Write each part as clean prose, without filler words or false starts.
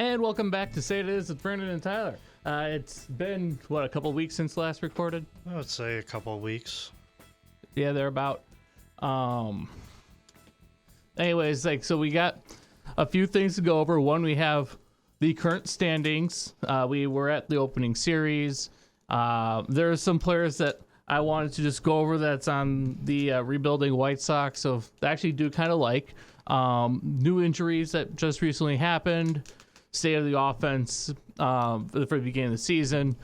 And welcome back to Say It Is with Brandon and Tyler. It's been, a couple of weeks since last recorded? I would say a couple of weeks. Yeah, they're about. Anyways, so we got a few things to go over. One, we have the current standings. We were at the opening series. There are some players that I wanted to just go over that's on the rebuilding White Sox, so I actually do kind of like. New injuries that just recently happened. State of the offense for the beginning of the season.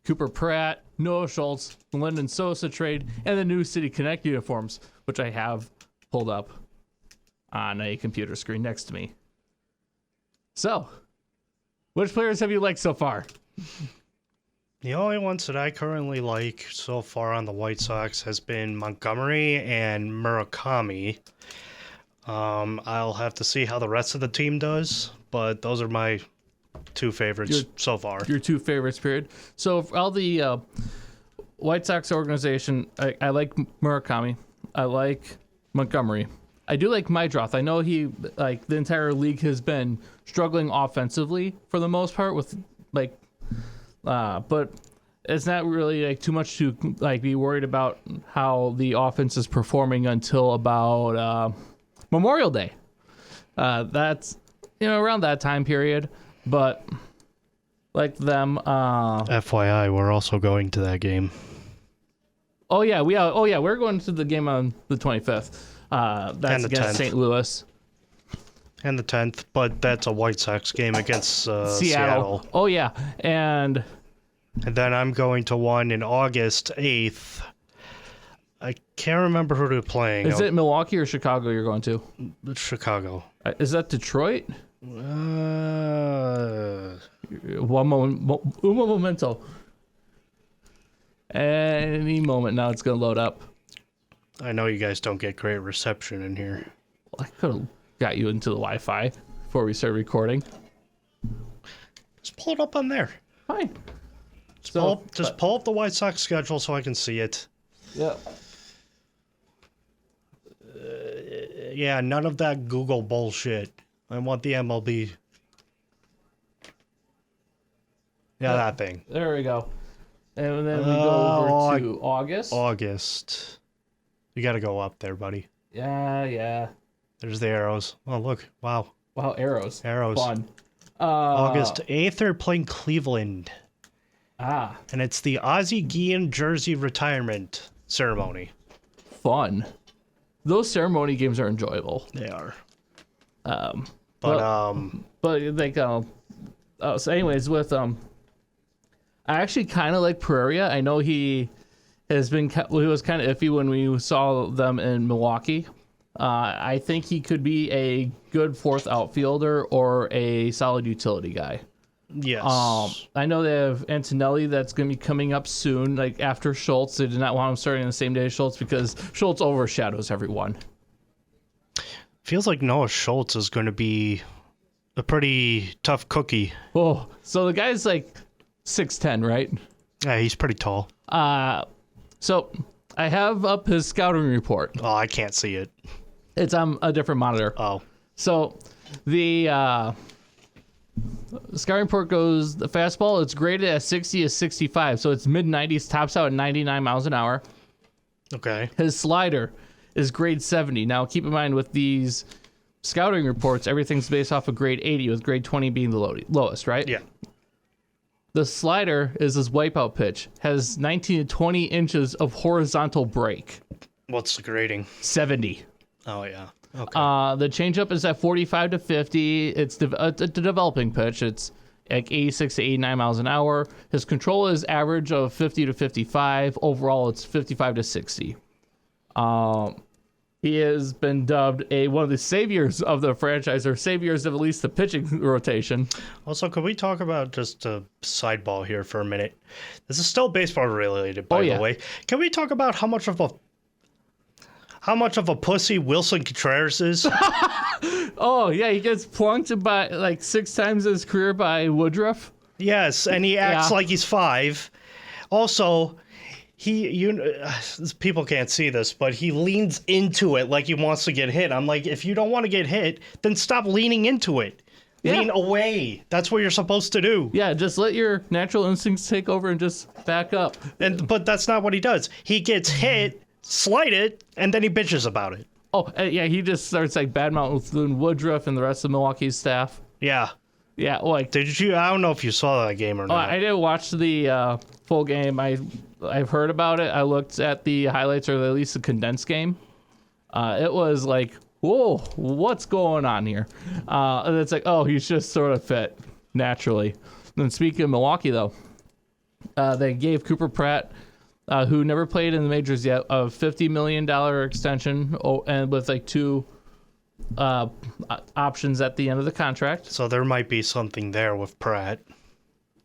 Cooper Pratt, Noah Schultz, the Lyndon Sosa trade, and the new City Connect uniforms, which I have pulled up on a computer screen next to me. So, which players have you liked so far? The only ones that I currently like so far on the White Sox has been Montgomery and Murakami. I'll have to see how the rest of the team does, but those are my two favorites so far. Your two favorites, period. So for all the White Sox organization, I like Murakami. I like Montgomery. I do like Mydroth. I know he, the entire league has been struggling offensively for the most part with, but it's not really too much to be worried about how the offense is performing until about Memorial Day. That's around that time period, but like them. FYI, we're also going to that game. Oh yeah, we're going to the game on the 25th. That's against St. Louis. And the 10th, but that's a White Sox game against Seattle. Oh yeah, and then I'm going to one in August 8th. I can't remember who they're playing. Is it Milwaukee or Chicago you're going to? Chicago. Is that Detroit? Un momento. Any moment now it's going to load up. I know you guys don't get great reception in here. Well, I could have got you into the Wi-Fi before we started recording. Just pull it up on there. Fine. Just pull up the White Sox schedule so I can see it. Yeah. Yeah, none of that Google bullshit. I want the MLB. Yeah, that thing. There we go. And then we go over to August. August. You got to go up there, buddy. Yeah. There's the arrows. Oh, look. Wow. Wow, arrows. Fun. August 8th, they're playing Cleveland. And it's the Ozzie Guillen jersey retirement ceremony. Fun. Those ceremony games are enjoyable. They are. So anyways, with I actually kind of like Pereira. I know he was kind of iffy when we saw them in Milwaukee. I think he could be a good fourth outfielder or a solid utility guy. Yes. I know they have Antonelli that's going to be coming up soon, after Schultz. They did not want him starting on the same day as Schultz because Schultz overshadows everyone. Feels like Noah Schultz is going to be a pretty tough cookie. Oh, so the guy's 6'10", right? Yeah, he's pretty tall. So I have up his scouting report. Oh, I can't see it. It's on a different monitor. Oh. So the scouting report goes, the fastball, it's graded at 60 to 65, so it's mid-90s, tops out at 99 miles an hour. Okay. His slider is grade 70. Now, keep in mind, with these scouting reports, everything's based off of grade 80, with grade 20 being the lowest, right? Yeah. The slider is his wipeout pitch, has 19 to 20 inches of horizontal break. What's the grading? 70. Oh, yeah. Okay. The changeup is at 45 to 50. It's a developing pitch. It's 86 to 89 miles an hour. His control is average of 50 to 55. Overall, it's 55 to 60. He has been dubbed one of the saviors of the franchise, or saviors of at least the pitching rotation. Also, could we talk about just a sideball here for a minute? This is still baseball related, by the way. Can we talk about how much of a pussy Wilson Contreras is? Oh, yeah, he gets plunked by 6 times in his career by Woodruff. Yes, and he acts like he's 5. Also, people can't see this, but he leans into it like he wants to get hit. I'm like, if you don't want to get hit, then stop leaning into it. Yeah. Lean away. That's what you're supposed to do. Yeah, just let your natural instincts take over and just back up. But that's not what he does. He gets hit, slight it, and then he bitches about it. Oh, yeah, he just starts like badmouthing Woodruff and the rest of Milwaukee's staff. Yeah. Yeah, like Did you? I don't know if you saw that game or not. I didn't watch the full game. I've heard about it. I looked at the highlights or at least the condensed game. It was like, whoa, what's going on here? And it's like, oh, he's just sort of fit naturally. And speaking of Milwaukee, though, they gave Cooper Pratt, who never played in the majors yet, a $50 million extension and with like 2 options at the end of the contract. So there might be something there with Pratt.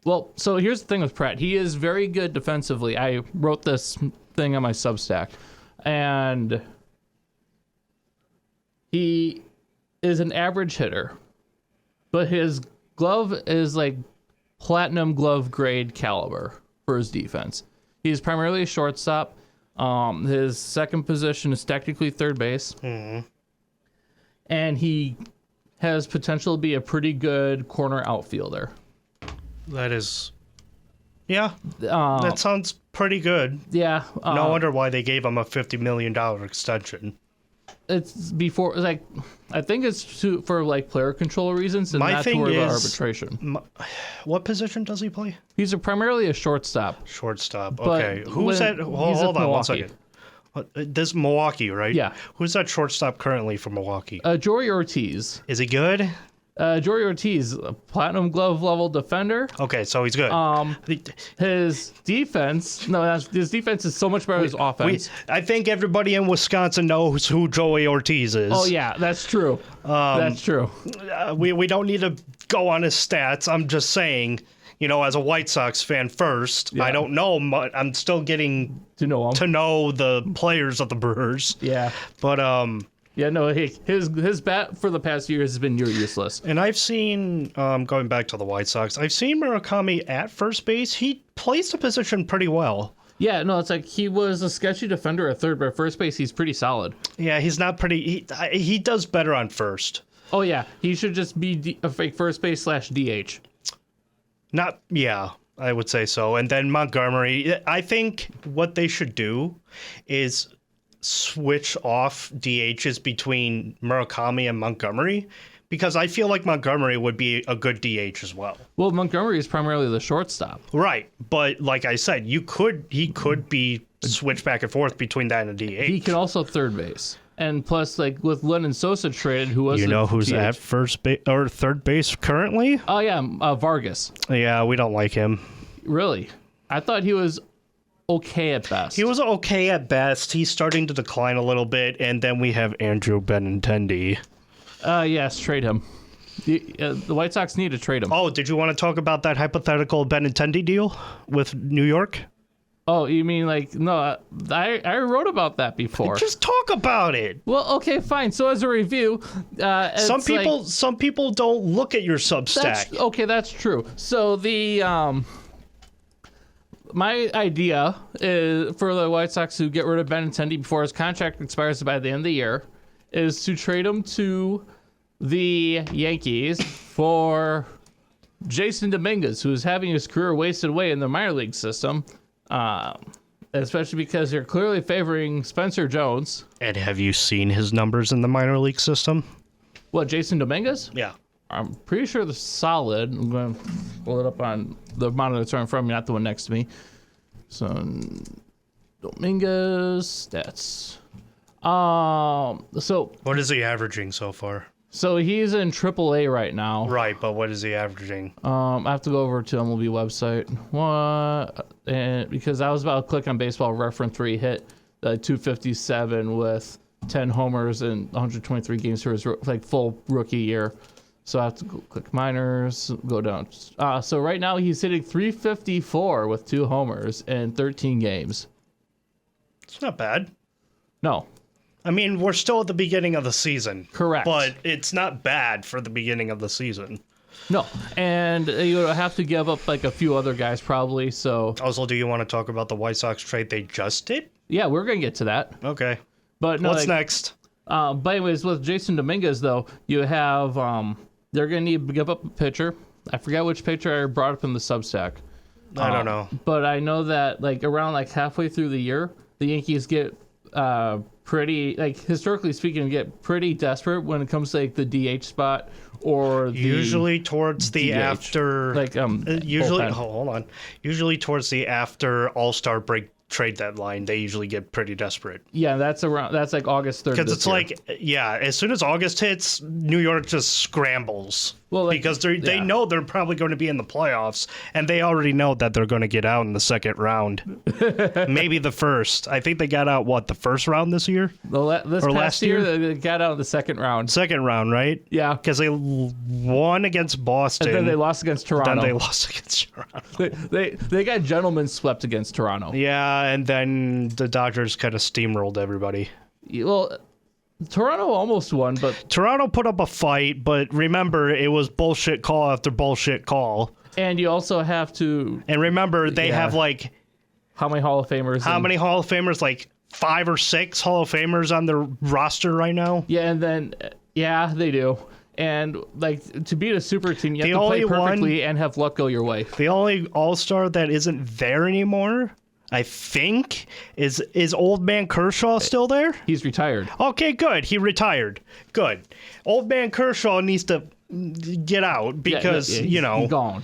Well, so here's the thing with Pratt. He is very good defensively. I wrote this thing on my Substack, and he is an average hitter, but his glove is like platinum glove grade caliber for his defense. He's primarily a shortstop. His second position is technically third base. Mm-hmm. And he has potential to be a pretty good corner outfielder. That is... Yeah, that sounds pretty good. Yeah. No wonder why they gave him a $50 million extension. It's before, like, I think it's for like player control reasons and My not to thing worry about is- arbitration. What position does he play? He's primarily a shortstop. Shortstop. But Okay. Who's when- that? he's Hold at on one Milwaukee. second. This is Milwaukee, right? Yeah. Who's that shortstop currently for Milwaukee? Jory Ortiz. Is he good? Jory Ortiz, a platinum glove level defender. Okay, so he's good. His defense, his defense is so much better than his offense. I think everybody in Wisconsin knows who Joey Ortiz is. Oh yeah, that's true. That's true. We don't need to go on his stats. I'm just saying, as a White Sox fan first, Yeah. I don't know much. I'm still getting To know him. to know the players of the Brewers. Yeah. But Yeah, no, his bat for the past few years has been near useless. and I've seen going back to the White Sox, I've seen Murakami at first base. He plays the position pretty well. Yeah, no, it's like he was a sketchy defender at third, but at first base, he's pretty solid. Yeah, he's not pretty. He does better on first. Oh, yeah, he should just be a fake first base / DH. Not, yeah, I would say so. And then Montgomery, I think what they should do is switch off DHs between Murakami and Montgomery, because I feel like Montgomery would be a good DH as well. Well, Montgomery is primarily the shortstop. Right, but like I said, he could be switched back and forth between that and DH. He can also third base. And plus, like, with Lennon Sosa traded, who was You know who's DH. at first base or third base currently? Oh, yeah, Vargas. Yeah, we don't like him. Really? I thought he was okay at best. He was okay at best. He's starting to decline a little bit, and then we have Andrew Benintendi. Yes, trade him. The White Sox need to trade him. Oh, did you want to talk about that hypothetical Benintendi deal with New York? Oh, you mean like, no, I wrote about that before. Just talk about it. Well, okay, fine. So as a review, Some people don't look at your Substack. That's true. So the my idea is for the White Sox to get rid of Benintendi before his contract expires by the end of the year is to trade him to the Yankees for Jason Dominguez, who is having his career wasted away in the minor league system, especially because they're clearly favoring Spencer Jones. And have you seen his numbers in the minor league system? What, Jason Dominguez? Yeah. I'm pretty sure they're solid. I'm going to pull it up on the monitor that's right in front of me, not the one next to me. So, Dominguez stats. So What is he averaging so far? So he's in AAA right now. Right, but what is he averaging? I have to go over to MLB website. What? And because I was about to click on Baseball Reference where he hit 257 with 10 homers and 123 games for his full rookie year. So I have to go click minors, go down. So right now he's hitting 354 with 2 homers in 13 games. It's not bad. No. I mean, we're still at the beginning of the season. Correct. But it's not bad for the beginning of the season. No. And you would have to give up like a few other guys probably. So Also, do you want to talk about the White Sox trade they just did? yeah, we're going to get to that. Okay. But no, What's next? But anyways, with Jason Dominguez, though, you have they're going to need to give up a pitcher. I forget which pitcher I brought up in the Substack. I don't know. But I know that like around like halfway through the year, the Yankees get pretty, like historically speaking, get pretty desperate when it comes to like the DH spot or the usually towards the DH. after Like usually bullpen. hold on. Usually towards the after All-Star break trade deadline, they usually get pretty desperate. Yeah, that's like August 3rd. Because it's like, yeah, as soon as August hits, New York just scrambles. Well, like, because they know they're probably going to be in the playoffs, and they already know that they're going to get out in the second round. Maybe the first. I think they got out, the first round this year? This or past last year, year? they got out in the second round. Second round, right? Yeah. Because they won against Boston. And then they lost against Toronto. Then they lost against Toronto. They got gentlemen swept against Toronto. Yeah, and then the Dodgers kind of steamrolled everybody. Well, Toronto almost won, but Toronto put up a fight, but remember, it was bullshit call after bullshit call. and you also have to And remember, they Yeah. have like how many Hall of Famers? how many Hall of Famers? Like 5 or 6 Hall of Famers on their roster right now. Yeah, and then yeah, they do. And like to beat a super team, you have The to play only one- perfectly and have luck go your way. The only All-Star that isn't there anymore, I think, is Old Man Kershaw still there? He's retired. Okay, good. He retired. Good. Old Man Kershaw needs to get out because, he's gone.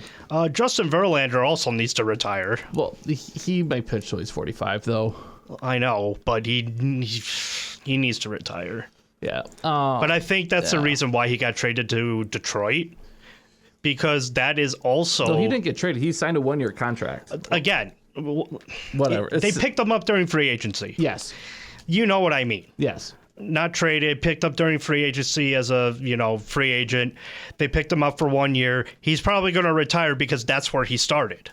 Justin Verlander also needs to retire. Well, he might pitch till he's 45 though. I know, but he needs to retire. Yeah. But I think that's the reason why he got traded to Detroit, because that is also So he didn't get traded. He signed a 1-year contract. again. Whatever. They picked him up during free agency. Yes. You know what I mean. Yes. Not traded, picked up during free agency as a, free agent. They picked him up for 1 year. He's probably going to retire because that's where he started.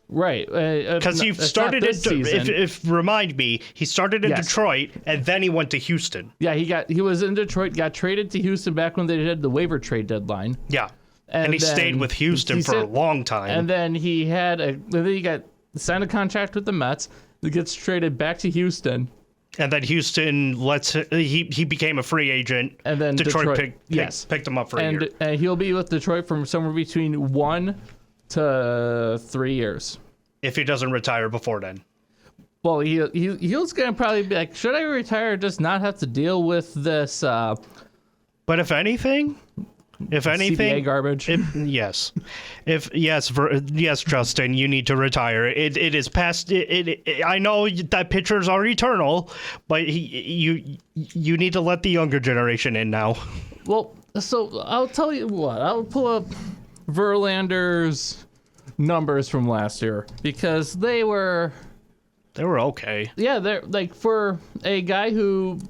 Right. Because he started this season. if remind me, he started in Yes. Detroit and then he went to Houston. Yeah, he was in Detroit, got traded to Houston back when they did the waiver trade deadline. Yeah. And he then stayed with Houston for a long time. And then he got signed a contract with the Mets. He gets traded back to Houston. And then Houston he became a free agent. And then Detroit yes. picked him up for a year. And he'll be with Detroit from somewhere between 1 to 3 years. If he doesn't retire before then. Well, he's gonna probably be like, should I retire or just not have to deal with this But if anything, CBA garbage? yes, yes, Justin, you need to retire. It is past. I know that pitchers are eternal, but you need to let the younger generation in now. Well, so I'll tell you what. I'll pull up Verlander's numbers from last year because they were okay. Yeah, they're like for a guy who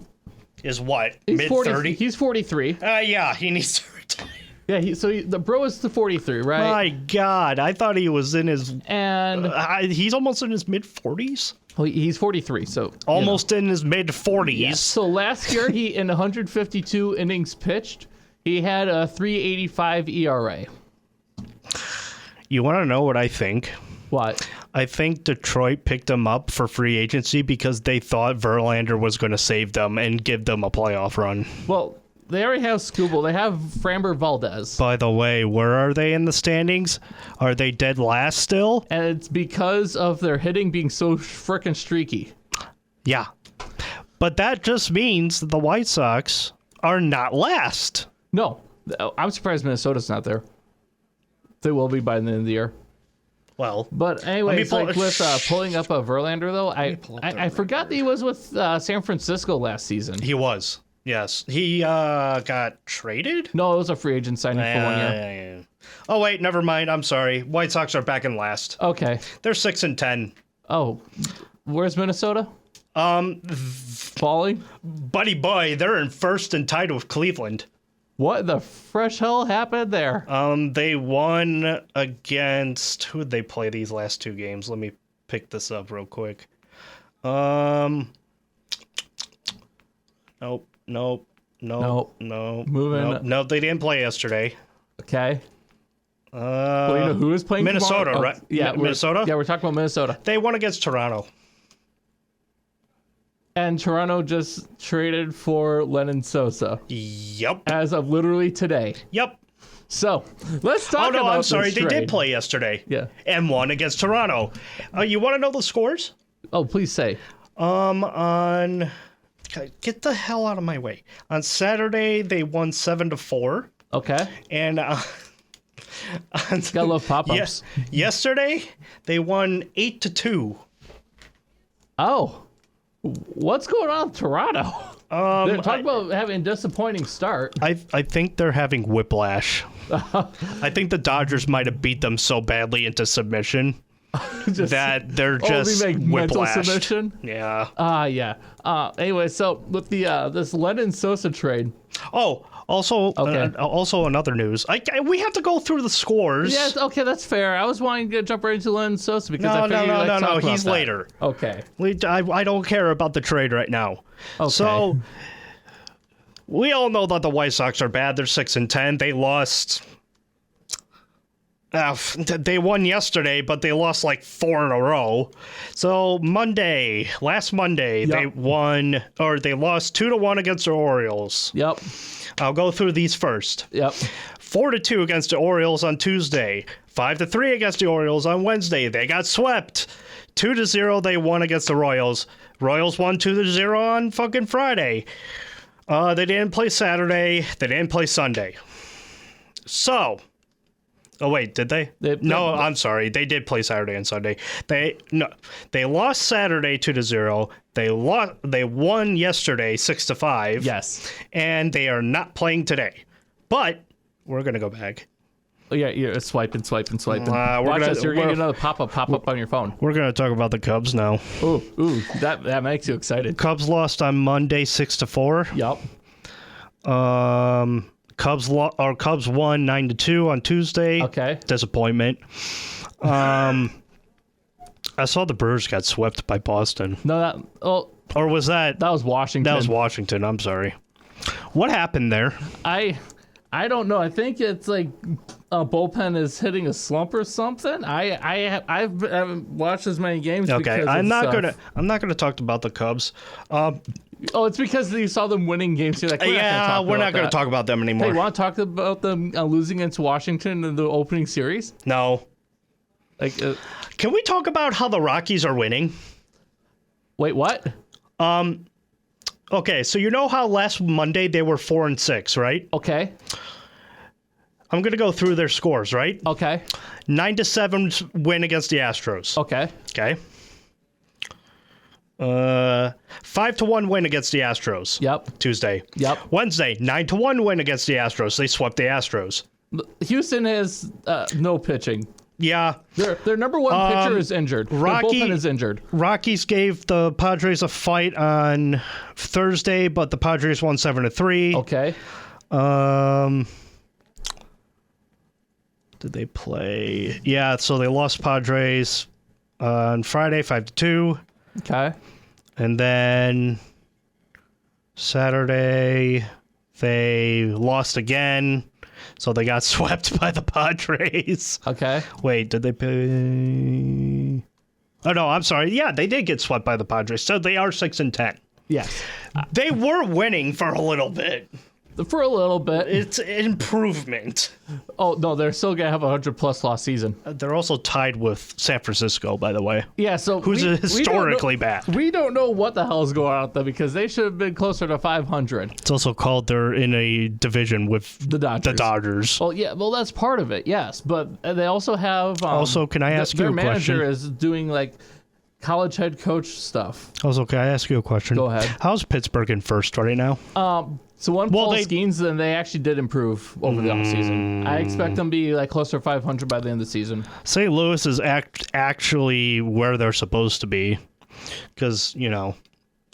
Is what he's mid 40. 30? He's 43. Yeah, he needs to retire. Yeah, the bro is the 43, right? My God, I thought he was in his. And He's almost in his mid 40s. well, he's 43, so Almost in his mid 40s. Yes. So last year, he in 152 innings pitched, he had a 3.85 ERA. You want to know what I think? What? I think Detroit picked him up for free agency because they thought Verlander was going to save them and give them a playoff run. Well, they already have Skubal. They have Framber Valdez. By the way, where are they in the standings? Are they dead last still? And it's because of their hitting being so frickin' streaky. Yeah. But that just means the White Sox are not last. No, I'm surprised Minnesota's not there. They will be by the end of the year. Well, But anyways, pull- like with pulling up a Verlander, though, I forgot that he was with San Francisco last season. he was. Yes. He got traded? No, it was a free agent signing for 1 year. Yeah. Oh, wait, never mind. I'm sorry. White Sox are back in last. Okay. They're 6-10. Oh, where's Minnesota? Falling? Buddy boy, they're in first and tied with Cleveland. What the fresh hell happened there? They won against who did they play these last 2 games? Let me pick this up real quick. Nope. Moving. No, they didn't play yesterday. Okay. Well, you know who is playing Minnesota, tomorrow? right? Yeah, Minnesota? Yeah, we're talking about Minnesota. They won against Toronto. And Toronto just traded for Lennon Sosa Yep. as of literally today. Yep. So let's talk about I'm sorry. this They did trade. play yesterday. Yeah. And won against Toronto. You want to know the scores? Oh, please say. On get the hell out of my way. On Saturday they won 7-4, Okay. and Gotta love pop-ups. yesterday they won 8-2. Oh, what's going on with Toronto? They're talking about having a disappointing start. I think they're having whiplash. I think the Dodgers might have beat them so badly into submission that they're just they make mental whiplashed. submission. Yeah. Yeah. Anyway, so with the this Lennon Sosa trade. Oh, also, Okay. also another news. We have to go through the scores. Yes, okay, that's fair. I was wanting to jump right into Lennon Sosa because I figured no. talk about He's that. later. Okay. I don't care about the trade right now. Okay. So we all know that the White Sox are bad. They're 6-10. They lost. They won yesterday, but they lost like 4 in a row. So last Monday, they won, or they lost 2-1 against the Orioles. Yep. I'll go through these first. Yep. 4-2 against the Orioles on Tuesday. 5-3 against the Orioles on Wednesday. They got swept. 2-0 they won against the Royals. Royals won 2-0 on fucking Friday. They didn't play Saturday. They didn't play Sunday. So, oh wait, did they? No, I'm sorry. They did play Saturday and Sunday. They lost Saturday 2-0. They won yesterday 6-5. Yes. And they are not playing today. But we're gonna go back. Oh, yeah, you're swiping. Watch gonna- this. You're getting another pop-up on your phone. We're gonna talk about the Cubs now. Ooh, that makes you excited. Cubs lost on Monday 6-4. Yep. Cubs won 9-2 on Tuesday. Okay. Disappointment. I saw the Brewers got swept by Boston. No, Or was that that was Washington. that was Washington? I'm sorry. What happened there? I don't know. I think it's like a bullpen is hitting a slump or something. I haven't watched as many games. Okay, because I'm of not gonna talk about the Cubs. Oh, it's because you saw them winning games. You're like, We're not gonna talk about them anymore. Hey, you want to talk about them losing against Washington in the opening series? No. Like, Can we talk about how the Rockies are winning? wait, what? Okay, so you know how last Monday they were 4-6, right? Okay. I'm gonna go through their scores, right? Okay. 9-7 win against the Astros. Okay. Okay. 5-1 win against the Astros. Yep. Tuesday. Yep. Wednesday, 9-1 win against the Astros. They swept the Astros. Houston has no pitching. Yeah. Their number one pitcher is injured. Their bullpen is injured. Rockies gave the Padres a fight on Thursday, but the Padres won 7-3. Okay. Did they play? Yeah, so they lost Padres on Friday 5-2. Okay. And then Saturday they lost again. So they got swept by the Padres. Okay. Wait, did they play? Oh no, I'm sorry. Yeah, they did get swept by the Padres. So they are 6-10. Yes. They were winning for a little bit. For a little bit. It's improvement. Oh, no, they're still going to have a 100-plus loss season. They're also tied with San Francisco, by the way. Yeah, so Who's historically bad. We don't know what the hell is going on with them because they should have been closer to 500. It's also called they're in a division with The Dodgers. Well, Well, yeah, well, that's part of it, yes. But they also have... also, can I ask you a Their question? manager is doing, like, college head coach stuff. Also, can I ask you a question? Go ahead. How's Pittsburgh in first right now? So Paul Skeens, then they actually did improve over the offseason. I expect them to be like closer to 500 by the end of the season. St. Louis is actually where they're supposed to be because,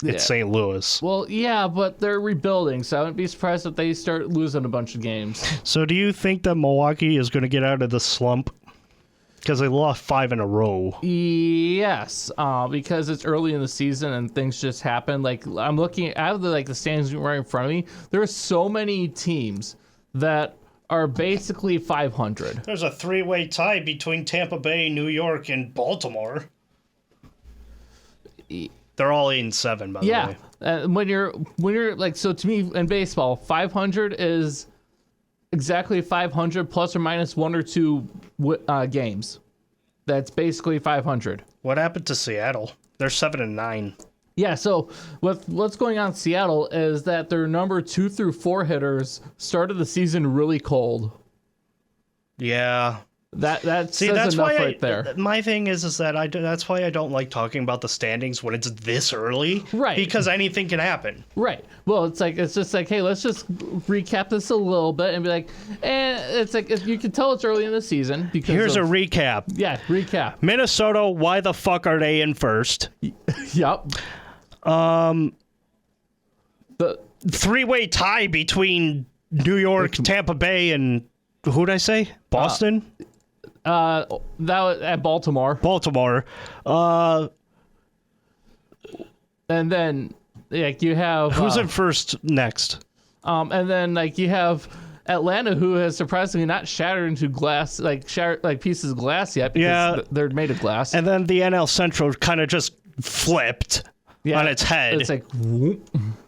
it's St. Louis. Well, yeah, but they're rebuilding, so I wouldn't be surprised if they start losing a bunch of games. So do you think that Milwaukee is going to get out of the slump? Because they lost 5 in a row. Yes, because it's early in the season and things just happen. Like I'm looking at the standings right in front of me. There are so many teams that are basically 500. There's a 3-way tie between Tampa Bay, New York, and Baltimore. They're all 8-7, by the way. Yeah, when you're like, so to me in baseball, 500 is exactly 500 plus or minus 1 or 2 games. That's basically 500. What happened to Seattle? They're 7-9. Yeah, so what's going on in Seattle is that their number 2 through 4 hitters started the season really cold. Yeah. That See, says that's enough why right there. My thing is that that's why I don't like talking about the standings when it's this early. Right. Because anything can happen. Right. Well, it's just like, hey, let's just recap this a little bit and be like, it's like you can tell it's early in the season because Here's a recap. Yeah, recap. Minnesota, why the fuck are they in first? Yep. The The three-way tie between New York, Tampa Bay, and who'd I say? Boston? that was at Baltimore. Baltimore. And then like you have Who's in first next? and then like you have Atlanta, who has surprisingly not shattered into glass, like pieces of glass yet, because they're made of glass. And then the NL Central kind of just flipped on its head. It's like whoop.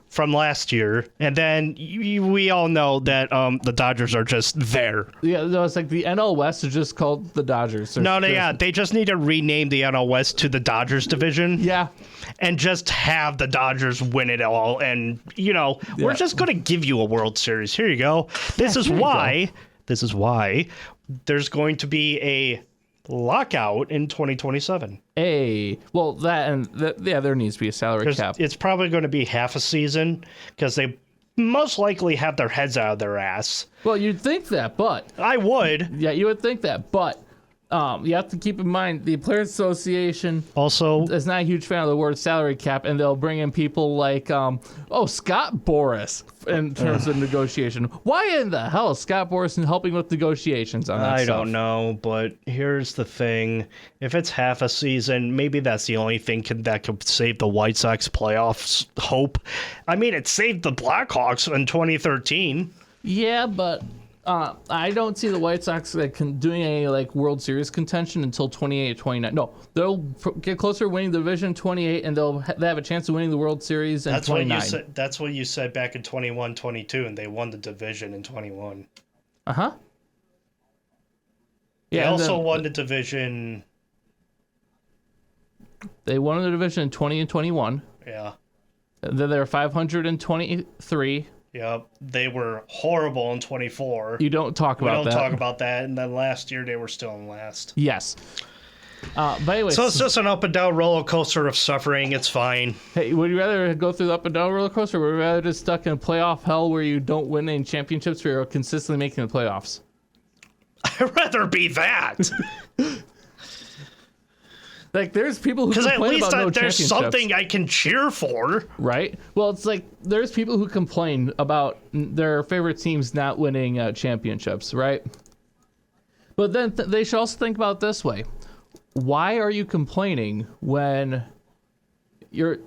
From last year, and then we all know that the Dodgers are just there. Yeah, no, it's like the NL West is just called the Dodgers. They just need to rename the NL West to the Dodgers division. Yeah. And just have the Dodgers win it all, and we're just gonna give you a World Series. Here you go. This is why there's going to be a lockout in 2027. Well, there needs to be a salary cap. It's probably going to be half a season because they most likely have their heads out of their ass. Well, you'd think that, but I would. Yeah, you would think that, but you have to keep in mind the Players Association also is not a huge fan of the word salary cap, and they'll bring in people like Scott Boras in terms of negotiation. Why in the hell is Scott Boras helping with negotiations on that I stuff? don't know, but here's the thing. If it's half a season, maybe that's the only thing that could save the White Sox playoffs hope. I mean, it saved the Blackhawks in 2013. Yeah, but I don't see the White Sox doing any World Series contention until 28, 29. No, they'll get closer to winning the division in 28, and they have a chance of winning the World Series in 29. That's what you said back in 21, 22, and they won the division in 21. Uh-huh. Yeah, they also won the division. They won the division in 20 and 21. Yeah. And then they were 523. Yep, they were horrible in 24. You don't talk about that. We don't talk about that. And then last year they were still in last. Yes. But anyway, so it's just an up and down roller coaster of suffering. It's fine. Hey, would you rather go through the up and down roller coaster, or would you rather just stuck in playoff hell where you don't win any championships, but you're consistently making the playoffs? I'd rather be that. There's people who complain at least about no there's something I can cheer for. Right? Well, it's there's people who complain about their favorite teams not winning championships, right? But then they should also think about it this way. Why are you complaining when your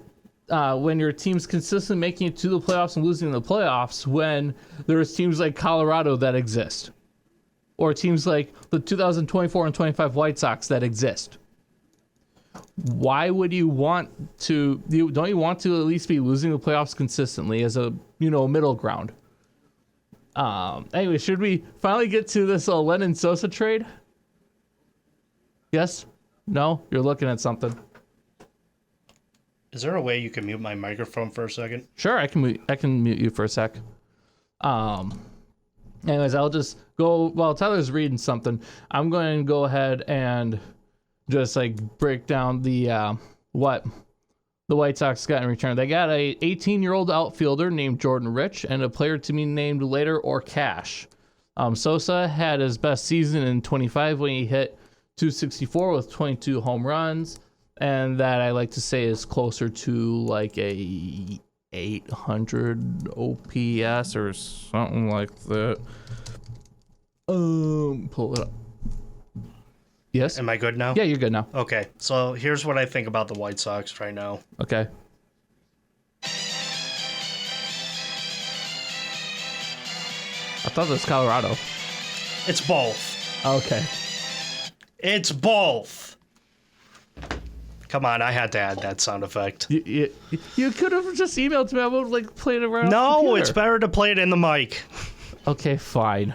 team's consistently making it to the playoffs and losing the playoffs when there's teams like Colorado that exist? Or teams like the 2024 and 25 White Sox that exist? Why would you want to? Don't you want to at least be losing the playoffs consistently as a middle ground? Anyway, should we finally get to this Lennon Sosa trade? Yes? No? You're looking at something. Is there a way you can mute my microphone for a second? Sure, I can mute you for a sec. Anyways, I'll just go while Tyler's reading something. I'm going to go ahead and just break down the what the White Sox got in return. They got a 18-year-old outfielder named Jordan Rich and a player to be named later or Cash. Sosa had his best season in 25 when he hit 264 with 22 home runs, and that I like to say is closer to a 800 OPS or something like that. Pull it up. Yes. Am I good now? Yeah, you're good now. Okay, so here's what I think about the White Sox right now. Okay. I thought it was Colorado. It's both. Okay. It's both. Come on, I had to add that sound effect. You could have just emailed to me. I would play it around. No, it's better to play it in the mic. Okay, fine.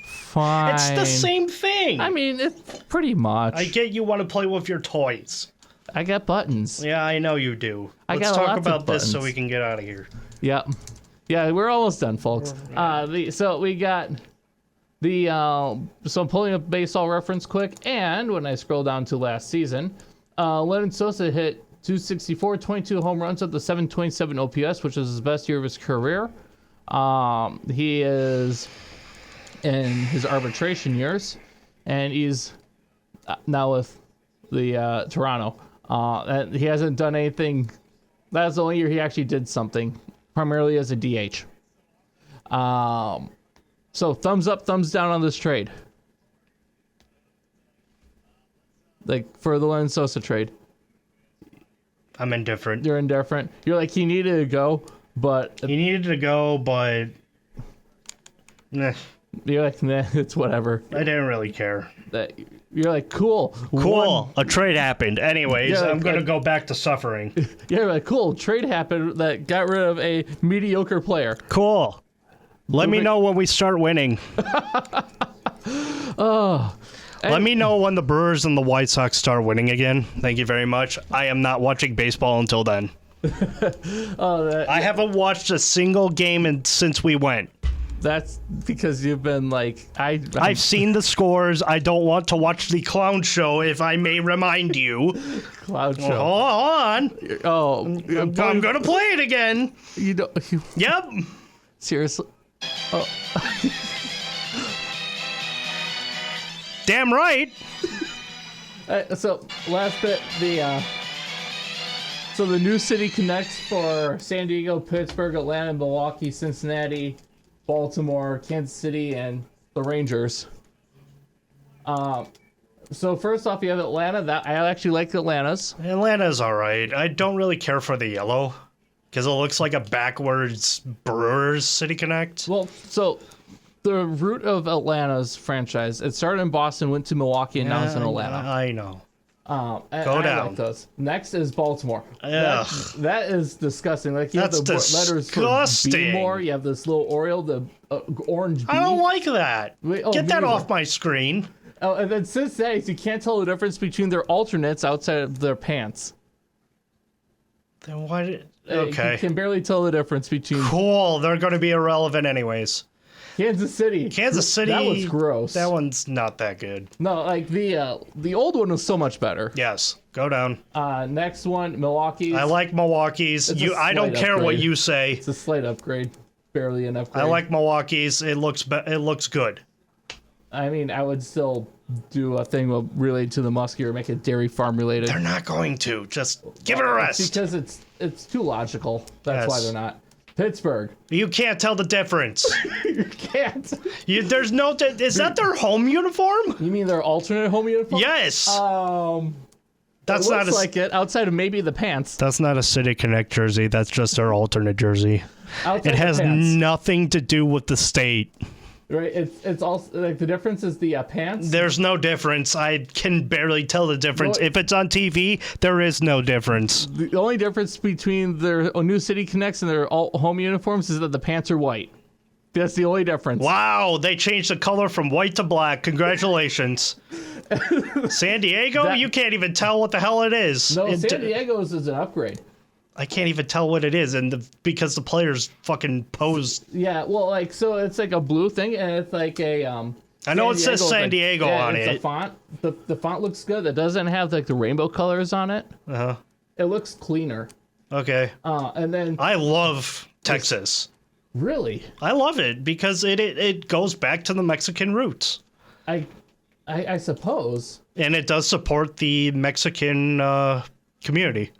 Fine. It's the same thing. I mean, it's pretty much. I get you want to play with your toys. I got buttons. Yeah, I know you do. I Let's got talk lots of about this so buttons. we can get out of here. Yep. Yeah, we're almost done, folks. So we got the so I'm pulling up baseball reference quick, and when I scroll down to last season, Lennon Sosa hit 264, 22 home runs at the 727 OPS, which is his best year of his career. He is in his arbitration years, and he's now with the Toronto. And he hasn't done anything. That's the only year he actually did something, primarily as a DH. So thumbs up, thumbs down on this trade. Like for the Lennon Sosa trade. I'm indifferent. You're indifferent. You're like, he needed to go, but He needed to go, but nah, you're like, nah, it's whatever. I didn't really care. That you're like, cool. Cool. A trade happened. Anyways, Yeah, I'm going to go back to suffering. You're like, cool. Trade happened that got rid of a mediocre player. Cool. Let me know when we start winning. Let me know when the Brewers and the White Sox start winning again. Thank you very much. I am not watching baseball until then. I haven't watched a single game since we went. That's because you've been like, I've seen the scores. I don't want to watch the clown show, if I may remind you. Cloud Hold show. on. Oh, I'm going to play it again. You don't. Yep. Seriously. Damn right. So last bit, so the new city connects for San Diego, Pittsburgh, Atlanta, Milwaukee, Cincinnati, Baltimore, Kansas City, and the Rangers. So first off, you have Atlanta. That I actually like Atlanta's. Atlanta's all right. I don't really care for the yellow because it looks like a backwards Brewers City Connect. Well, so the root of Atlanta's franchise, it started in Boston, went to Milwaukee, and now it's in Atlanta. I know. Go down. Like those. Next is Baltimore. Ugh. That is disgusting. Like you That's have the letters for disgusting. B more. You have this little Oriole, the orange B. I don't like that. Wait, oh, Get that me off either. my screen. Oh, and then Cincinnati, you can't tell the difference between their alternates outside of their pants. Then why did... You Okay. can barely tell the difference between Cool. They're going to be irrelevant anyways. Kansas City. Kansas City... That was gross. That one's not that good. No, like the old one was so much better. Yes. Go down. Next one, Milwaukee's. I like Milwaukee's. It's a I don't slight care what upgrade. you say. It's a slight upgrade, barely an upgrade. I like Milwaukee's. It looks good. I mean, I would still do a thing related to the muskie or make it dairy farm related. They're not going to. Just give it a It's rest. because it's too logical. That's why Yes. they're not. Pittsburgh. You can't tell the difference. You can't. There's no... Is that their home uniform? You mean their alternate home uniform? Yes. That's That's not a... like it. Outside of maybe the pants. That's not a City Connect jersey. That's just their alternate jersey. Outside It has the pants, nothing to do with the state. right? It's also like the difference is the pants. There's no difference. I can barely tell the difference. No, If it's on TV, there is no difference. The only difference between their new City Connects and their home uniforms is that the pants are white. That's the only difference. Wow, they changed the color from white to black. Congratulations. San Diego? You can't even tell what the hell it is. No, San Diego's is an upgrade. I can't even tell what it is, because the players fucking posed. Yeah, well, like so, it's like a blue thing, and it's like a I know it says San Diego on it's it. a font. The font looks good. It doesn't have like the rainbow colors on it. Uh-huh. It looks cleaner. Okay. And then I love Texas. really, I love it because it goes back to the Mexican roots. I suppose. And it does support the Mexican community.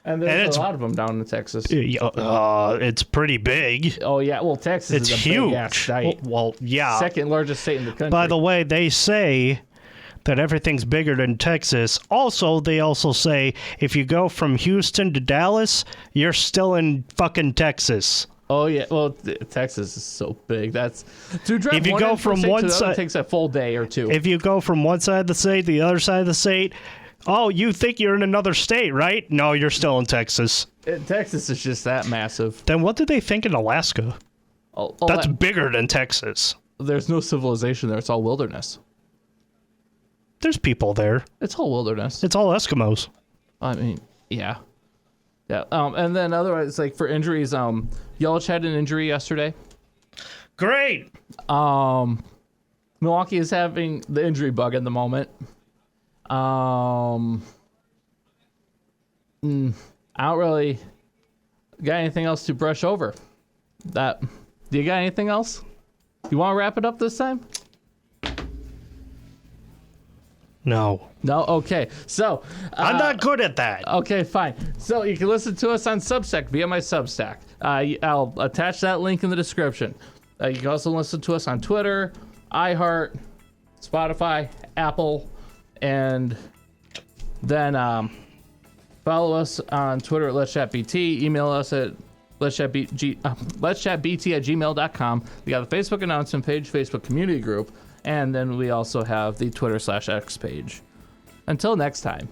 And there's a lot of them down in Texas. It's pretty big. Oh yeah, well Texas It's is a huge. big ass state. Well, yeah. Second largest state in the country. By the way, they say that everything's bigger than Texas. Also, they also say if you go from Houston to Dallas, you're still in fucking Texas. Oh yeah, well Texas is so big. That's to drive If you one go end from state one to the other side- takes a full day or two. If you go from one side of the state to the other side of the state, oh, you think you're in another state, right? No, you're still in Texas. Texas is just that massive. Then what do they think in Alaska? That's bigger than Texas. There's no civilization there. It's all wilderness. There's people there. It's all wilderness. It's all Eskimos. I mean, yeah. Yeah. And then otherwise, like for injuries, Yelich had an injury yesterday. Great. Milwaukee is having the injury bug at the moment. I don't really got anything else to brush over. Do you got anything else? You want to wrap it up this time? No. No? Okay. So I'm not good at that. okay, fine. So you can listen to us on Substack via my Substack. I'll attach that link in the description. You can also listen to us on Twitter, iHeart, Spotify, Apple, and then follow us on Twitter at Let's Chat BT. Email us at letschatbt@gmail.com. We got the Facebook announcement page, Facebook community group, and then we also have the Twitter/X page. Until next time.